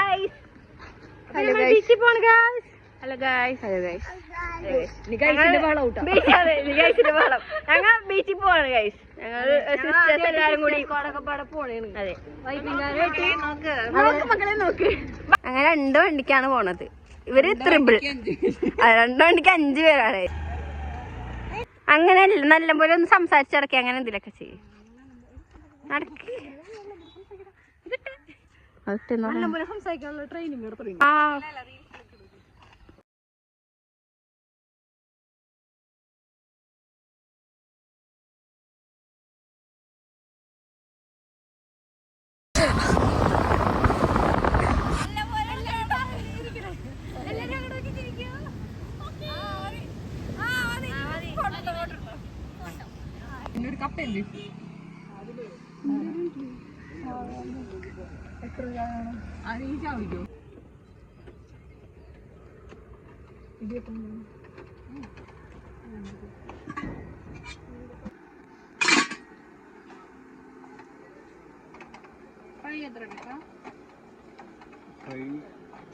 Guys. Hello guys. ബീച്ചിൽ പോണ് guys. Hello guys. Hello guys. ഗൈസിന്റെ വളം ഔട്ടാ. അതെ ഗൈസിന്റെ വളം. ഞങ്ങൾ ബീച്ചിൽ പോവാണ് ഗൈസ്. ഞങ്ങൾ സിസ്റ്റേഴ്സ് എല്ലാരും കൂടി കോടക്കപ്പാടെ പോണേണ്. അതെ. മക്കളെ നോക്ക്. അങ്ങനെ 2 വണ്ടിക്കാണ് പോണത്. ഇവര് ത്രിബിൾ. 2 വണ്ടിക്ക് 5 പേരാണ്. അങ്ങനെ നല്ലപോലെ ഒന്ന് സംസാരിച്ചിടക്കി അങ്ങനെ എന്തിലൊക്കെ ചെയ്യും. നടക്ക്. സംസാരിക്കാനുള്ള ട്രെയിനിങ്. ആ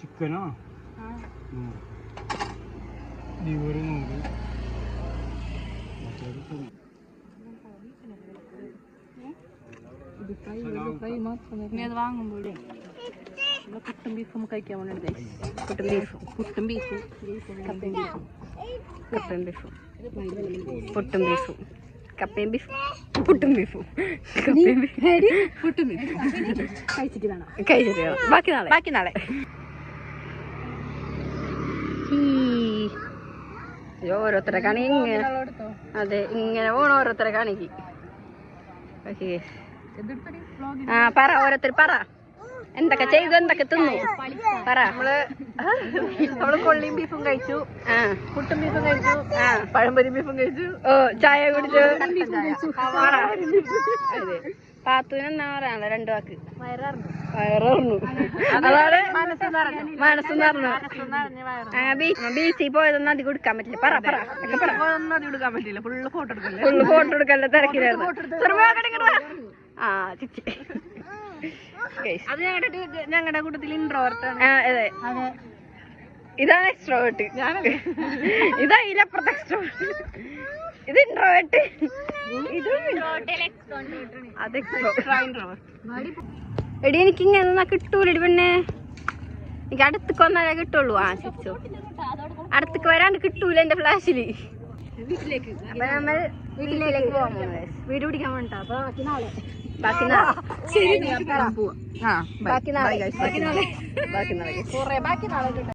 ചിക്കനോ ലിവർ 100. വാങ്ങുമ്പോഴേ പുട്ടും ബീഫും കഴിക്കാൻ വേണ്ടി പുട്ടും ബീഫും കപ്പയും ബീഫും പുട്ടും ബീഫും കപ്പയും ബീഫും പുട്ടും ബീഫും കഴിച്ചിട്ട് വേണം. ബാക്കി നാളെ. ഓരോരുത്തരെ കാണി ഇങ്ങനെ. അതെ ഇങ്ങനെ പോണ ഓരോരുത്തരെ കാണിക്ക്. ആ പറ ഓരോരുത്തർ പറ എന്തൊക്കെ ചെയ്തു എന്തൊക്കെ തിന്നു പറ. നമ്മള് കൊള്ളിയും ബീഫും കഴിച്ചു, പുട്ടും ബീഫും കഴിച്ചു, പഴംപൊരി ബീഫും കഴിച്ചു, ചായ കുടിച്ചു. അതെ പാത്തൂന് എന്നാ പറയാനല്ലോ 2 വാക്ക്. വയററിഞ്ഞു. അതാണ് മനസ്സ് നിറഞ്ഞു. ബീച്ചിൽ പോയതൊന്നും അധികം കൊടുക്കാൻ പറ്റില്ല. പറ കൊടുക്കാൻ പറ്റില്ല. ഫുള്ള് ഫോട്ടോ എടുക്കല്ല തിരക്കിലായിരുന്നു. ആ ചിച്ചി അത് ഞങ്ങളുടെ കൂട്ടത്തിൽ ഇൻട്രോവേർട്ട് ആണ്. അതെ ഇതാണ് എക്സ്ട്രോവേർട്ട്. ഇതാ ഇതിലപ്പുറത്തെ എക്സ്ട്രോവേർട്ട്. ഇത് ഇൻട്രോവേർട്ട്. അത് എടി എനിക്ക് ഇങ്ങനെ കിട്ടൂലടി പെണ്ണെ. എനിക്ക് അടുത്തേക്ക് വന്നാലേ കിട്ടുള്ളൂ. ആ ചിരിച്ചോ. അടുത്തേക്ക് വരാണ്ട് കിട്ടൂല എന്റെ ഫ്ലാഷില്. അപ്പൊ നമ്മൾ വീട്ടിലേക്ക് പോകാൻ പോകുന്നത് വീട് പിടിക്കാൻ വേണ്ട. അപ്പൊ ബാക്കി നാളെ